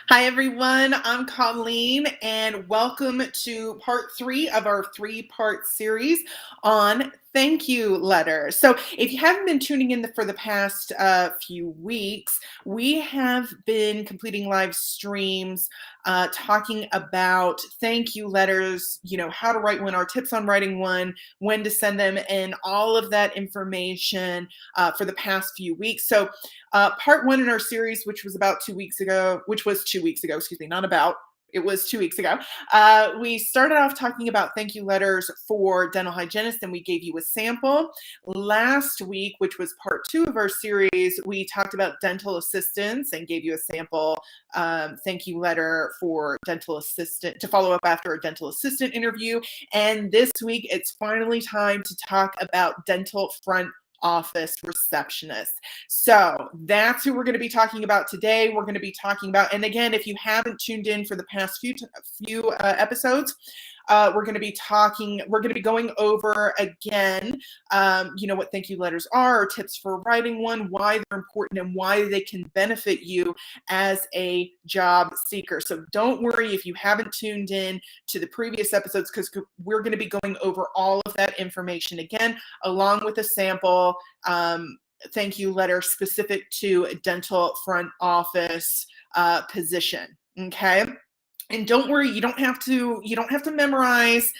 Hi, everyone. I'm Colleen, and welcome to part 3 of our 3-part series on thank you letters. So, if you haven't been tuning in for the past few weeks, we have been completing live streams talking about thank you letters, how to write one, our tips on writing one, when to send them, and all of that information for the past few weeks. So, part 1 in our series, which was 2 weeks ago, excuse me, not about, it was 2 weeks ago. We started off talking about thank you letters for dental hygienists, and we gave you a sample. Last week, which was part 2 of our series, we talked about dental assistants and gave you a sample thank you letter for dental assistant to follow up after a dental assistant interview. And this week, it's finally time to talk about dental front office receptionist. So that's who we're going to be talking about today. We're going to be talking about, and again, if you haven't tuned in for the past few episodes, we're going to be going over again, what thank you letters are, or tips for writing one, why they're important, and why they can benefit you as a job seeker. So don't worry if you haven't tuned in to the previous episodes, because we're going to be going over all of that information again, along with a sample thank you letter specific to a dental front office position. Okay. And don't worry, you don't have to memorize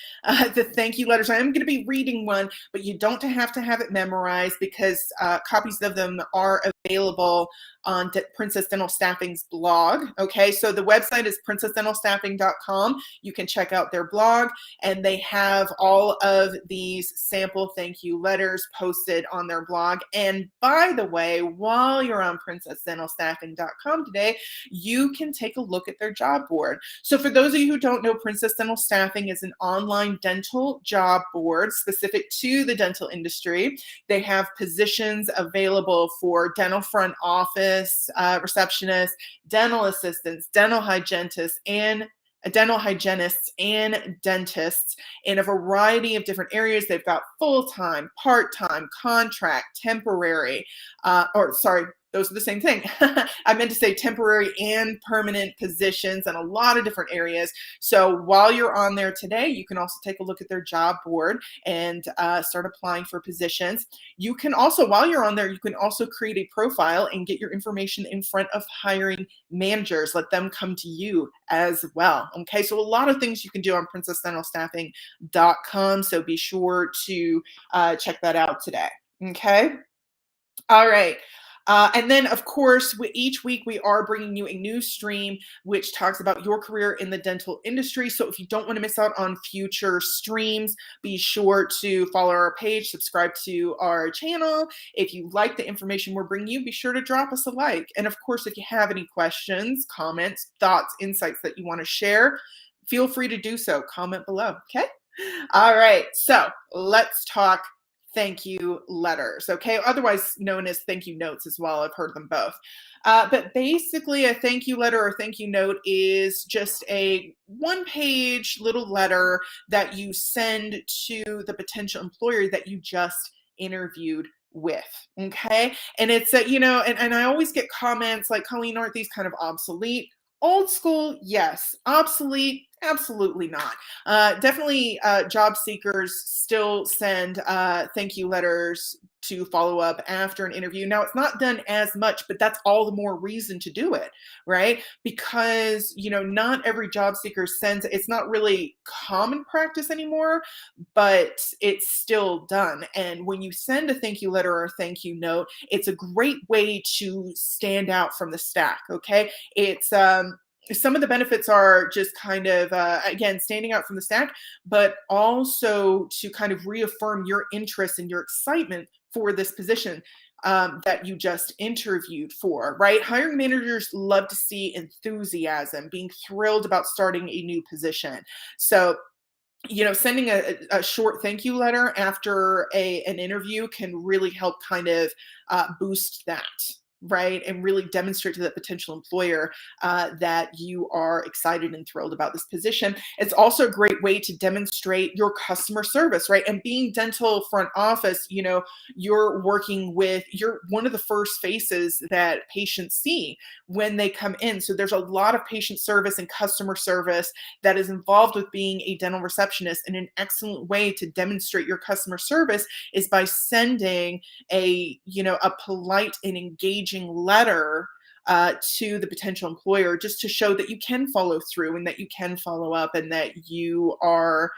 the thank you letters. I am going to be reading one, but you don't have to have it memorized, because copies of them are available on Princess Dental Staffing's blog. Okay, so the website is princessdentalstaffing.com. You can check out their blog, and they have all of these sample thank you letters posted on their blog. And by the way, while you're on princessdentalstaffing.com today, you can take a look at their job board. So for those of you who don't know, Princess Dental Staffing is an online dental job board specific to the dental industry. They have positions available for dental front office, receptionists, dental assistants, dental hygienists, and dentists in a variety of different areas. They've got full-time, part-time, contract, temporary, those are the same thing. I meant to say temporary and permanent positions in a lot of different areas. So while you're on there today, you can also take a look at their job board and start applying for positions. You can also, while you're on there, you can also create a profile and get your information in front of hiring managers. Let them come to you as well. Okay, so a lot of things you can do on princessdentalstaffing.com. So be sure to check that out today. Okay. All right. And then, of course, each week we are bringing you a new stream which talks about your career in the dental industry. So if you don't want to miss out on future streams, be sure to follow our page, subscribe to our channel. If you like the information we're bringing you, be sure to drop us a like. And of course, if you have any questions, comments, thoughts, insights that you want to share, feel free to do so. Comment below. Okay. All right. So let's talk thank you letters, okay? Otherwise known as thank you notes as well. I've heard them both. But basically, a thank you letter or thank you note is just a one-page little letter that you send to the potential employer that you just interviewed with, okay? And it's, and I always get comments like, Colleen, aren't these kind of obsolete? Old school, yes. Obsolete, absolutely not. Definitely job seekers still send thank you letters to follow up after an interview. Now, it's not done as much, but that's all the more reason to do it, right? Because, not every job seeker sends, it's not really common practice anymore, but it's still done. And when you send a thank you letter or a thank you note, it's a great way to stand out from the stack, okay? It's some of the benefits are just kind of, again, standing out from the stack, but also to kind of reaffirm your interest and your excitement for this position that you just interviewed for, right? Hiring managers love to see enthusiasm, being thrilled about starting a new position. So, sending a short thank you letter after an interview can really help kind of boost that. right? And really demonstrate to that potential employer that you are excited and thrilled about this position. It's also a great way to demonstrate your customer service, right? And being dental front office, you're one of the first faces that patients see when they come in. So there's a lot of patient service and customer service that is involved with being a dental receptionist. And an excellent way to demonstrate your customer service is by sending a polite and engaging letter to the potential employer, just to show that you can follow through and that you can follow up and that you are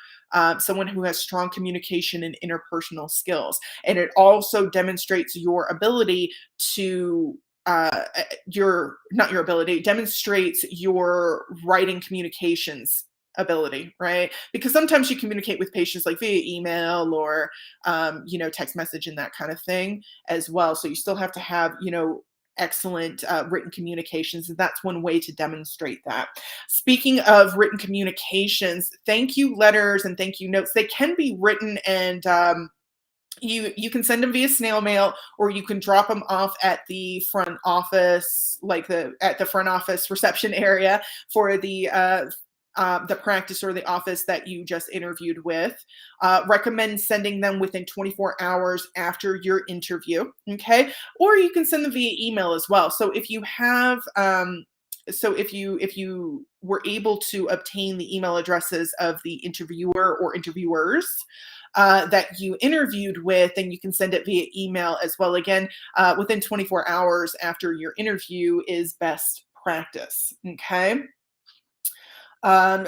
someone who has strong communication and interpersonal skills. And it also demonstrates your ability to your not your ability, it demonstrates your writing communications ability, right? Because sometimes you communicate with patients like via email or text message and that kind of thing as well. So you still have to have excellent written communications, and that's one way to demonstrate that. Speaking of written communications, thank you letters and thank you notes, they can be written, and you can send them via snail mail, or you can drop them off at the front office, at the front office reception area for the practice or the office that you just interviewed with. Recommend sending them within 24 hours after your interview, okay? Or you can send them via email as well. So if you have, if you were able to obtain the email addresses of the interviewer or interviewers that you interviewed with, then you can send it via email as well. Again, within 24 hours after your interview is best practice, okay? And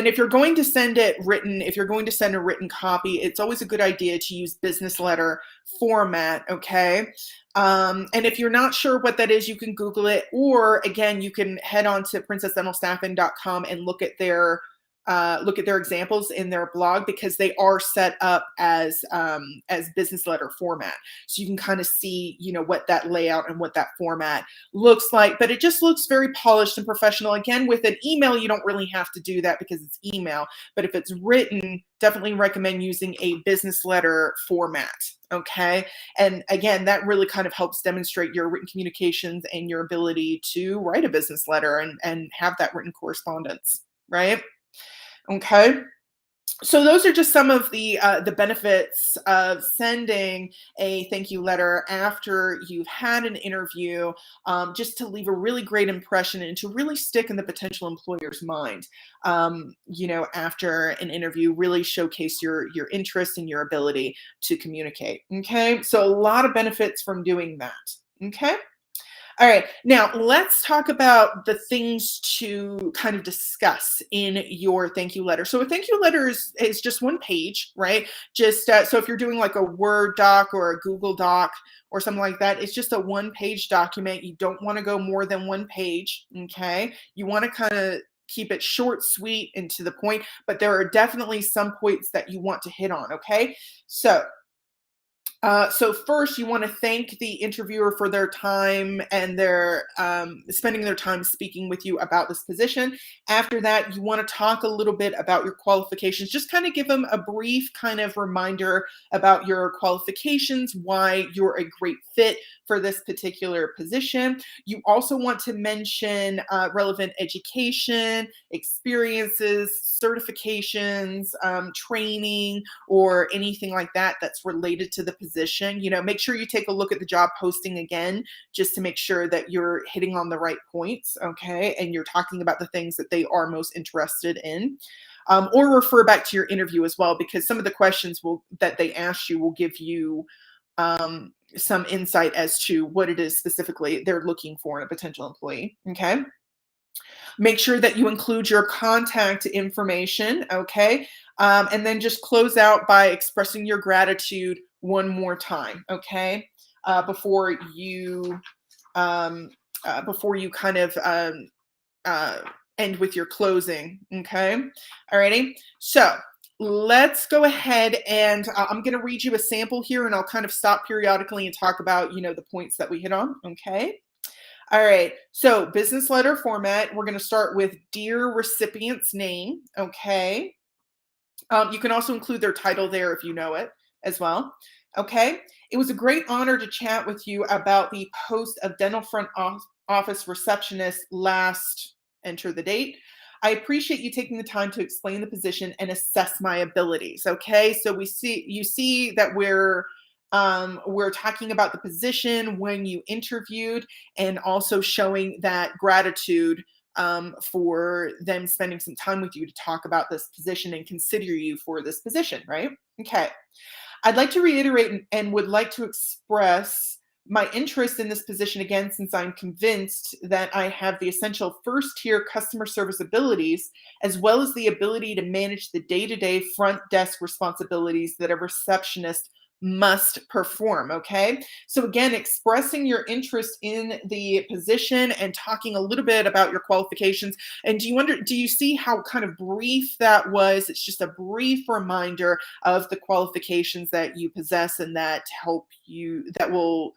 if you're going to send it written, if you're going to send a written copy, it's always a good idea to use business letter format, okay? And if you're not sure what that is, you can Google it, or again, you can head on to princessdentalstaffing.com and look at their examples in their blog, because they are set up as business letter format. So you can kind of see, what that layout and what that format looks like, but it just looks very polished and professional. Again, with an email, you don't really have to do that because it's email, but if it's written, definitely recommend using a business letter format. Okay. And again, that really kind of helps demonstrate your written communications and your ability to write a business letter and have that written correspondence, right? Okay. So those are just some of the benefits of sending a thank you letter after you've had an interview, just to leave a really great impression and to really stick in the potential employer's mind. After an interview, really showcase your interest and your ability to communicate. Okay, so a lot of benefits from doing that. Okay. All right, now let's talk about the things to kind of discuss in your thank you letter. So a thank you letter is just one page, right? Just so if you're doing like a Word doc or a Google doc or something like that, it's just a one-page document. You don't want to go more than one page, okay? You want to kind of keep it short, sweet, and to the point, but there are definitely some points that you want to hit on, okay? So first, you want to thank the interviewer for their time and their spending their time speaking with you about this position. After that, you want to talk a little bit about your qualifications. Just kind of give them a brief kind of reminder about your qualifications, why you're a great fit for this particular position. You also want to mention relevant education, experiences, certifications, training, or anything like that that's related to the position. Make sure you take a look at the job posting again, just to make sure that you're hitting on the right points, okay? And you're talking about the things that they are most interested in. Or refer back to your interview as well, because some of the questions that they ask you will give you some insight as to what it is specifically they're looking for in a potential employee, okay? Make sure that you include your contact information, okay? And then just close out by expressing your gratitude one more time, okay? Before you kind of end with your closing, okay? Alrighty, so let's go ahead and I'm going to read you a sample here, and I'll kind of stop periodically and talk about, the points that we hit on, okay? All right, so business letter format, we're going to start with dear recipient's name, okay? You can also include their title there if you know it as well. Okay. It was a great honor to chat with you about the post of dental office receptionist last enter the date. I appreciate you taking the time to explain the position and assess my abilities. Okay. So you see that we're talking about the position when you interviewed and also showing that gratitude for them spending some time with you to talk about this position and consider you for this position, right? Okay. I'd like to reiterate and would like to express my interest in this position again, since I'm convinced that I have the essential first tier customer service abilities, as well as the ability to manage the day to day front desk responsibilities that a receptionist must perform. Okay. So, again, expressing your interest in the position and talking a little bit about your qualifications. And do you see how kind of brief that was? It's just a brief reminder of the qualifications that you possess and that will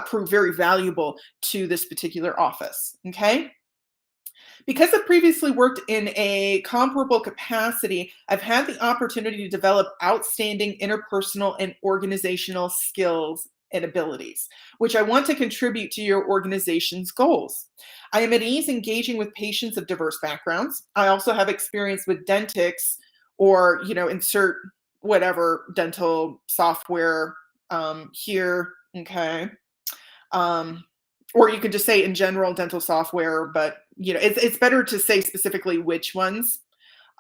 prove very valuable to this particular office. Okay. Because I've previously worked in a comparable capacity, I've had the opportunity to develop outstanding interpersonal and organizational skills and abilities, which I want to contribute to your organization's goals. I am at ease engaging with patients of diverse backgrounds. I also have experience with dentics or, insert whatever dental software here. Okay. Um, or you could just say in general dental software, but it's better to say specifically which ones.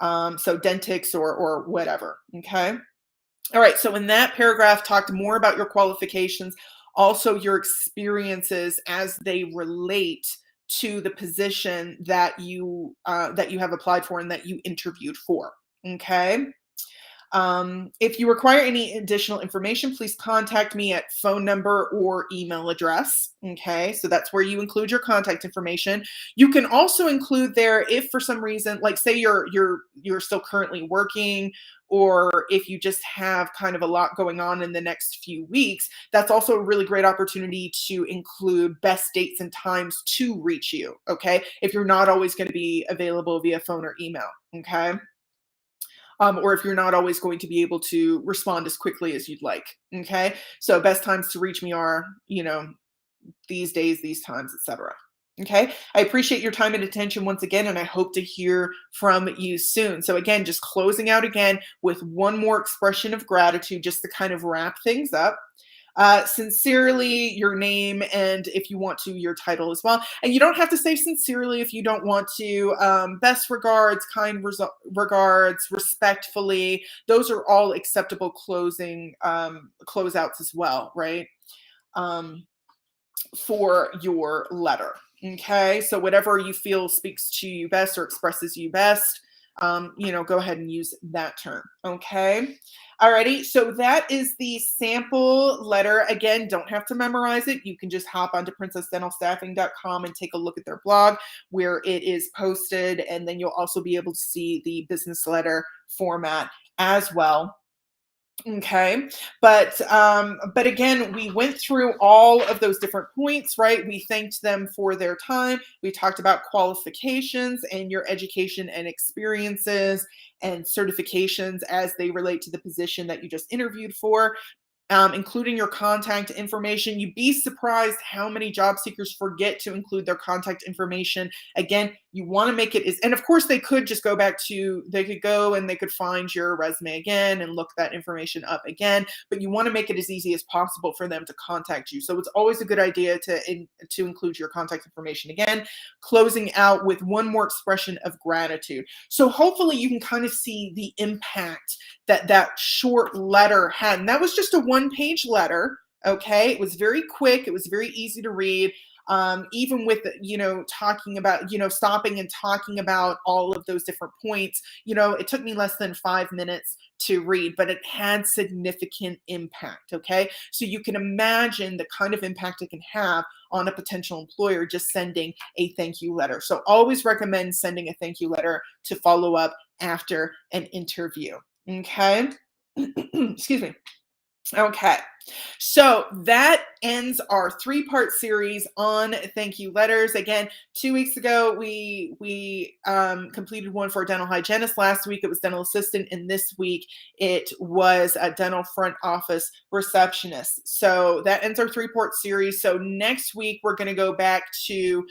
So Dentix or whatever. Okay. All right. So in that paragraph, talked more about your qualifications, also your experiences as they relate to the position that you have applied for and that you interviewed for. Okay. If you require any additional information, please contact me at phone number or email address. Okay, so that's where you include your contact information. You can also include there if for some reason, like say you're still currently working, or if you just have kind of a lot going on in the next few weeks, that's also a really great opportunity to include best dates and times to reach you. Okay, if you're not always going to be available via phone or email. Okay. Or if you're not always going to be able to respond as quickly as you'd like. Okay. So best times to reach me are, these days, these times, etc. Okay. I appreciate your time and attention once again, and I hope to hear from you soon. So again, just closing out again with one more expression of gratitude, just to kind of wrap things up. Sincerely, your name, and if you want to, your title as well. And you don't have to say sincerely if you don't want to. Best regards, regards, respectfully. Those are all acceptable closeouts as well, right? Um, for your letter. Okay, so whatever you feel speaks to you best or expresses you best, go ahead and use that term. Okay. Alrighty, so that is the sample letter. Again, don't have to memorize it. You can just hop onto princessdentalstaffing.com and take a look at their blog where it is posted, and then you'll also be able to see the business letter format as well. Okay. But again, we went through all of those different points, right? We thanked them for their time. We talked about qualifications and your education and experiences and certifications as they relate to the position that you just interviewed for. Including your contact information. You'd be surprised how many job seekers forget to include their contact information. Again, you want to make it and of course they could just they could go and they could find your resume again and look that information up again, but you want to make it as easy as possible for them to contact you. So it's always a good idea to include your contact information again, closing out with one more expression of gratitude. So hopefully you can kind of see the impact that short letter had. And that was just a one-page letter. Okay. It was very quick. It was very easy to read. Even with, talking about, stopping and talking about all of those different points, it took me less than 5 minutes to read, but it had significant impact. Okay. So you can imagine the kind of impact it can have on a potential employer just sending a thank you letter. So always recommend sending a thank you letter to follow up after an interview. Okay. Excuse me. Okay. So that ends our three-part series on thank you letters. Again, 2 weeks ago we completed one for a dental hygienist. Last week it was dental assistant, and this week it was a dental front office receptionist. So that ends our three-part series. So next week we're going to go back to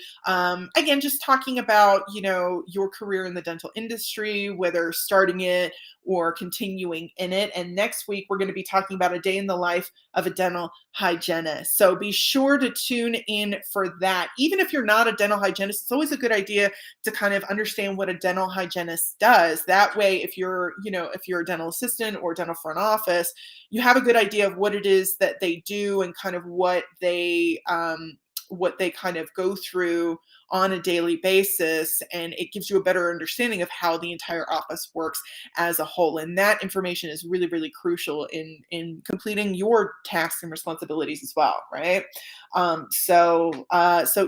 again just talking about your career in the dental industry, whether starting it or continuing in it. And next week we're going to be talking about a day in the life of a dental hygienist. So be sure to tune in for that. Even if you're not a dental hygienist, it's always a good idea to kind of understand what a dental hygienist does. That way, if you're a dental assistant or dental front office, you have a good idea of what it is that they do and kind of what they kind of go through on a daily basis, and it gives you a better understanding of how the entire office works as a whole. And that information is really, really crucial in completing your tasks and responsibilities as well, right? So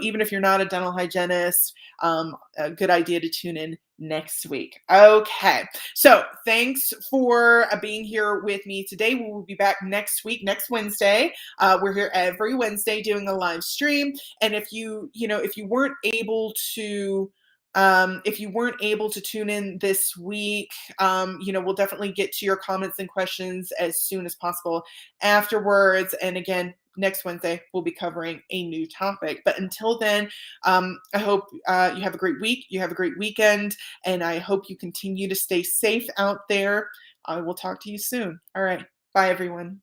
even if you're not a dental hygienist, a good idea to tune in next week. Okay, so thanks for being here with me today. We will be back next week, next Wednesday. We're here every Wednesday doing a live stream. And if you weren't able to tune in this week, we'll definitely get to your comments and questions as soon as possible afterwards. And again, next Wednesday, we'll be covering a new topic. But until then, I hope you have a great week. You have a great weekend. And I hope you continue to stay safe out there. I will talk to you soon. All right. Bye, everyone.